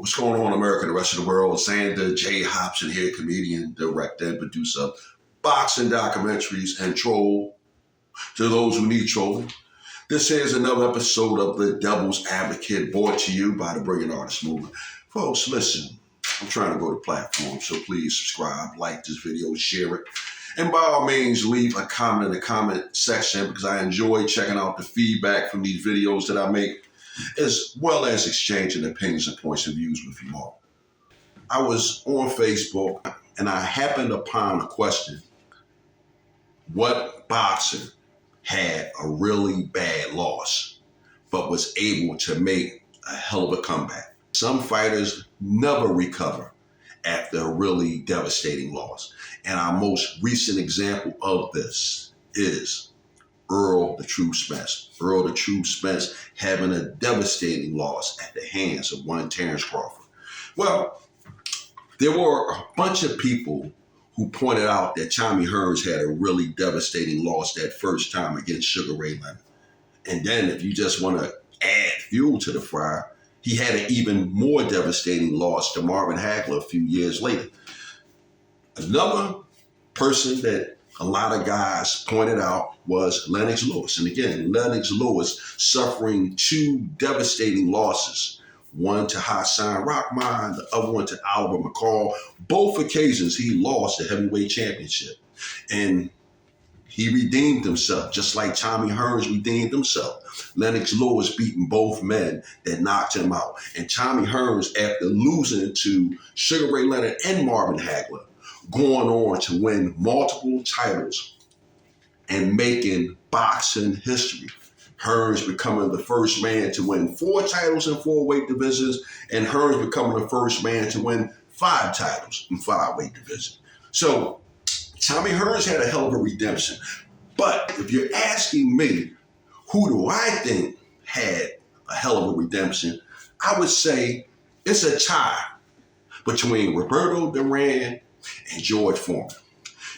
What's going on, America and the rest of the world? Xander J. Hobson here, comedian, director, and producer of boxing documentaries and troll to those who need trolling. This is another episode of The Devil's Advocate, brought to you by the Brilliant Artist Movement. Folks, listen, I'm trying to grow the platform, so please subscribe, like this video, share it. And by all means, leave a comment in the comment section because I enjoy checking out the feedback from these videos that I make, as well as exchanging opinions and points of views with you all. I was on Facebook and I happened upon a question: what boxer had a really bad loss but was able to make a hell of a comeback? Some fighters never recover after a really devastating loss. And our most recent example of this is Earl the Truth Spence. Earl the Truth Spence having a devastating loss at the hands of one Terrence Crawford. Well, there were a bunch of people who pointed out that Tommy Hearns had a really devastating loss that first time against Sugar Ray Leonard. And then if you just want to add fuel to the fire, he had an even more devastating loss to Marvin Hagler a few years later. Another person that a lot of guys pointed out was Lennox Lewis. And again, Lennox Lewis suffering two devastating losses, one to Hassan Rahman, the other one to Albert McCall. Both occasions he lost the heavyweight championship. And he redeemed himself, just like Tommy Hearns redeemed himself. Lennox Lewis beating both men that knocked him out. And Tommy Hearns, after losing to Sugar Ray Leonard and Marvin Hagler, going on to win multiple titles and making boxing history. Hearns becoming the first man to win 4 titles in 4 weight divisions, and Hearns becoming the first man to win 5 titles in 5 weight divisions. So Tommy Hearns had a hell of a redemption. But if you're asking me, who do I think had a hell of a redemption, I would say it's a tie between Roberto Duran and George Foreman.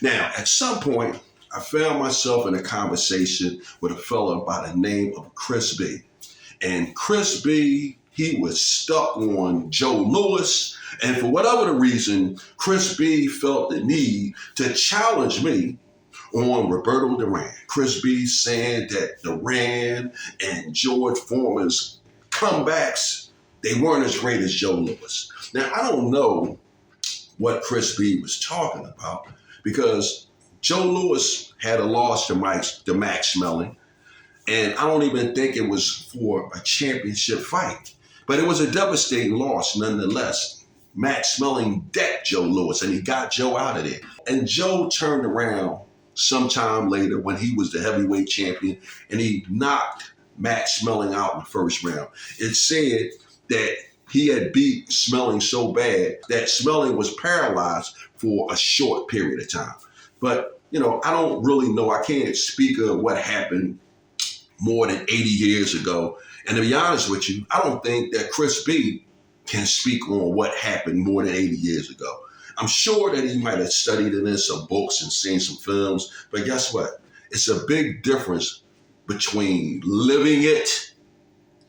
Now, at some point, I found myself in a conversation with a fella by the name of Chris B. And Chris B, he was stuck on Joe Louis. And for whatever the reason, Chris B felt the need to challenge me on Roberto Duran. Chris B saying that Duran and George Foreman's comebacks, they weren't as great as Joe Louis. Now, I don't know what Chris B was talking about, because Joe Louis had a loss to Max Schmeling, and I don't even think it was for a championship fight, but it was a devastating loss nonetheless. Max Schmeling decked Joe Louis, and he got Joe out of there. And Joe turned around sometime later when he was the heavyweight champion, and he knocked Max Schmeling out in the first round. It said that he had beat Schmeling so bad that Schmeling was paralyzed for a short period of time. But, you know, I don't really know. I can't speak of what happened more than 80 years ago. And to be honest with you, I don't think that Chris B can speak on what happened more than 80 years ago. I'm sure that he might have studied it in some books and seen some films, but guess what? It's a big difference between living it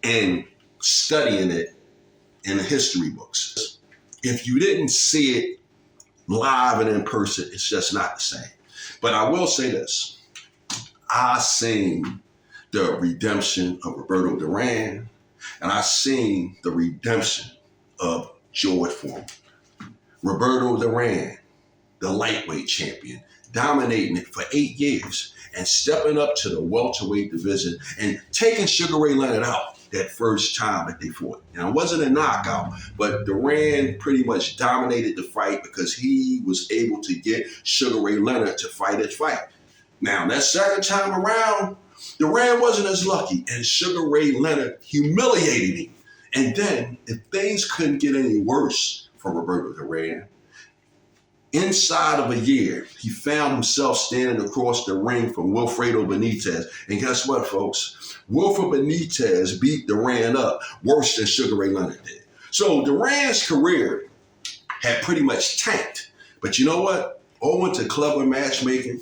and studying it in the history books. If you didn't see it live and in person, it's just not the same. But I will say this: I seen the redemption of Roberto Duran, and I seen the redemption of George Foreman. Roberto Duran, the lightweight champion, dominating it for 8 years and stepping up to the welterweight division and taking Sugar Ray Leonard out that first time that they fought. Now, it wasn't a knockout, but Duran pretty much dominated the fight because he was able to get Sugar Ray Leonard to fight his fight. Now, that second time around, Duran wasn't as lucky, and Sugar Ray Leonard humiliated him. And then, if things couldn't get any worse for Roberto Duran, inside of a year, he found himself standing across the ring from Wilfredo Benitez. And guess what, folks? Wilfredo Benitez beat Duran up worse than Sugar Ray Leonard did. So Duran's career had pretty much tanked. But you know what? Owing to clever matchmaking,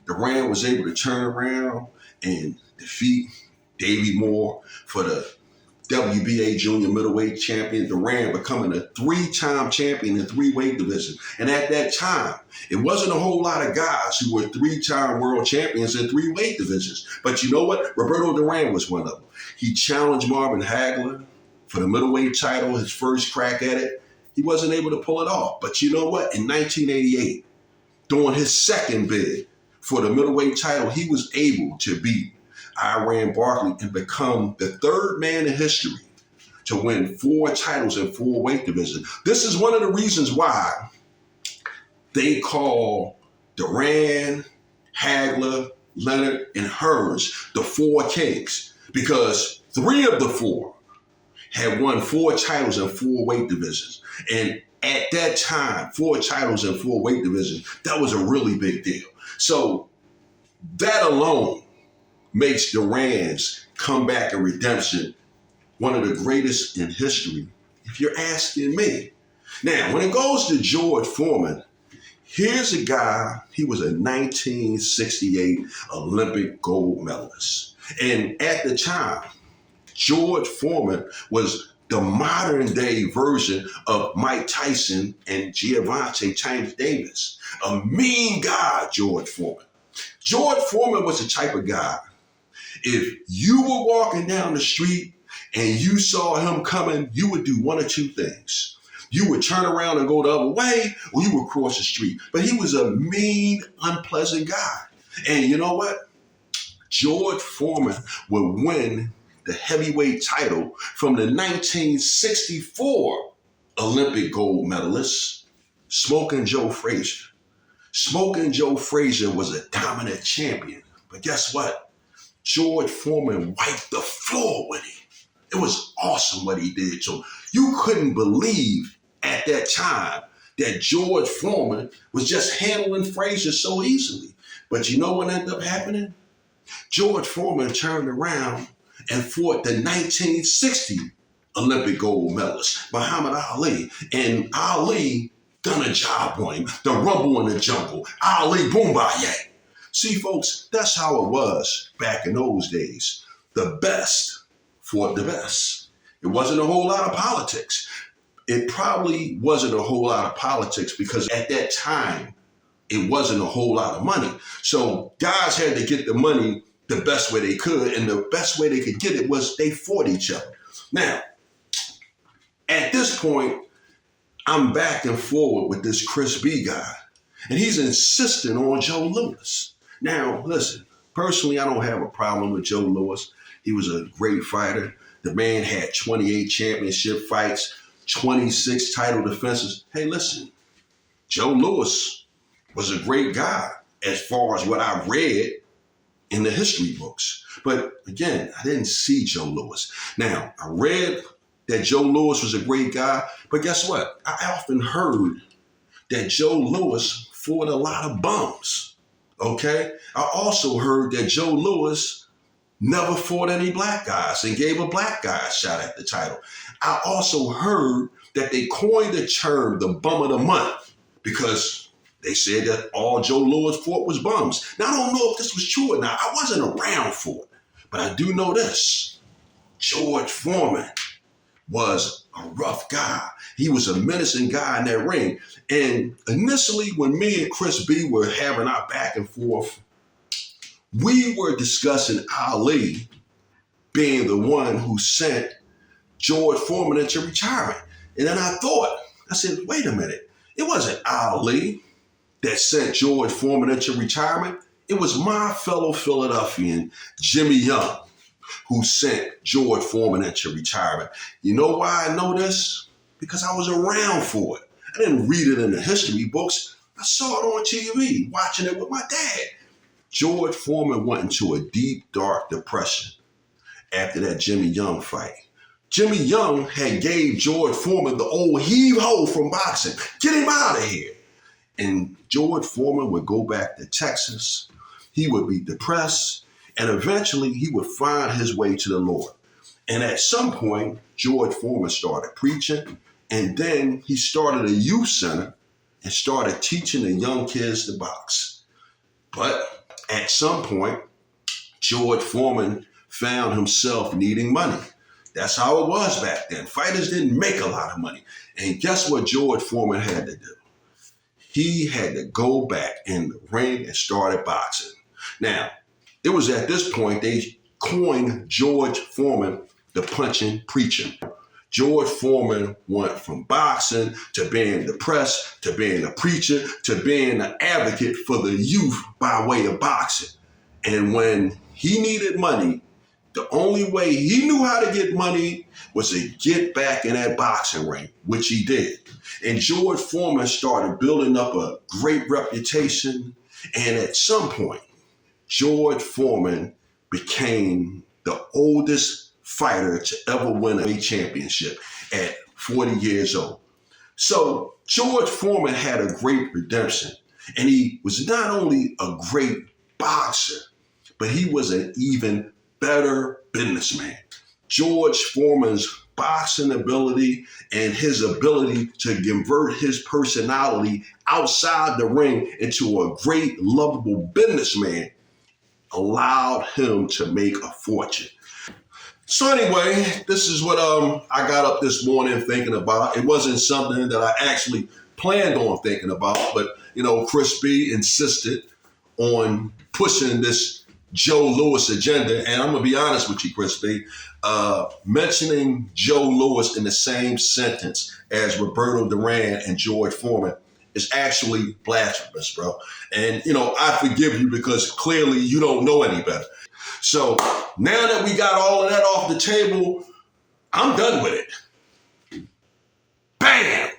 Duran was able to turn around and defeat Davey Moore for the WBA junior middleweight champion, Duran becoming a 3-time champion in 3 weight divisions. And at that time, it wasn't a whole lot of guys who were 3-time world champions in 3 weight divisions. But you know what? Roberto Duran was one of them. He challenged Marvin Hagler for the middleweight title, his first crack at it. He wasn't able to pull it off. But you know what? In 1988, during his second bid for the middleweight title, he was able to beat Iran Barkley and become the 3rd man in history to win 4 titles in 4 weight divisions. This is one of the reasons why they call Duran, Hagler, Leonard, and Hearns the 4 kings, because 3 of the 4 had won 4 titles in 4 weight divisions. And at that time, 4 titles in 4 weight divisions, that was a really big deal. So that alone makes Duran's comeback and redemption one of the greatest in history, if you're asking me. Now, when it goes to George Foreman, here's a guy, he was a 1968 Olympic gold medalist. And at the time, George Foreman was the modern day version of Mike Tyson and Gervonta Tank Davis. A mean guy, George Foreman. George Foreman was the type of guy, if you were walking down the street and you saw him coming, you would do one or 2 things. You would turn around and go the other way, or you would cross the street. But he was a mean, unpleasant guy. And you know what? George Foreman would win the heavyweight title from the 1964 Olympic gold medalist, Smoking Joe Frazier. Smoking Joe Frazier was a dominant champion. But guess what? George Foreman wiped the floor with him. It was awesome what he did. So you couldn't believe at that time that George Foreman was just handling Frazier so easily. But you know what ended up happening? George Foreman turned around and fought the 1960 Olympic gold medalist, Muhammad Ali. And Ali done a job on him. The rumble in the jungle. Ali Boombayah. See, folks, that's how it was back in those days. The best fought the best. It wasn't a whole lot of politics. It probably wasn't a whole lot of politics because at that time, it wasn't a whole lot of money. So guys had to get the money the best way they could, and the best way they could get it was they fought each other. Now, at this point, I'm back and forward with this Chris B guy, and he's insisting on Joe Louis. Now, listen, personally, I don't have a problem with Joe Louis. He was a great fighter. The man had 28 championship fights, 26 title defenses. Hey, listen, Joe Louis was a great guy as far as what I read in the history books. But again, I didn't see Joe Louis. Now, I read that Joe Louis was a great guy, but guess what? I often heard that Joe Louis fought a lot of bums. Okay? I also heard that Joe Louis never fought any black guys and gave a black guy a shot at the title. I also heard that they coined the term the bum of the month because they said that all Joe Louis fought was bums. Now, I don't know if this was true or not. I wasn't around for it. But I do know this. George Foreman was a rough guy. He was a menacing guy in that ring. And initially, when me and Chris B were having our back and forth, we were discussing Ali being the one who sent George Foreman into retirement. And then I said, wait a minute. It wasn't Ali that sent George Foreman into retirement. It was my fellow Philadelphian, Jimmy Young, who sent George Foreman into retirement. You know why I know this? Because I was around for it. I didn't read it in the history books. I saw it on TV, watching it with my dad. George Foreman went into a deep, dark depression after that Jimmy Young fight. Jimmy Young had gave George Foreman the old heave-ho from boxing. Get him out of here. And George Foreman would go back to Texas. He would be depressed, and eventually he would find his way to the Lord. And at some point, George Foreman started preaching, and then he started a youth center and started teaching the young kids to box. But at some point, George Foreman found himself needing money. That's how it was back then. Fighters didn't make a lot of money. And guess what George Foreman had to do? He had to go back in the ring and started boxing. Now, it was at this point they coined George Foreman the punching preacher. George Foreman went from boxing to being the press, to being a preacher, to being an advocate for the youth by way of boxing. And when he needed money, the only way he knew how to get money was to get back in that boxing ring, which he did. And George Foreman started building up a great reputation. And at some point, George Foreman became the oldest fighter to ever win a championship at 40 years old. So George Foreman had a great redemption. And he was not only a great boxer, but he was an even better businessman. George Foreman's boxing ability and his ability to convert his personality outside the ring into a great, lovable businessman allowed him to make a fortune. So anyway, this is what I got up this morning thinking about. It wasn't something that I actually planned on thinking about, but Chris B insisted on pushing this Joe Louis agenda. And I'm going to be honest with you, Chris B. Mentioning Joe Louis in the same sentence as Roberto Duran and George Foreman is actually blasphemous, bro. And, I forgive you because clearly you don't know any better. So now that we got all of that off the table, I'm done with it. Bam!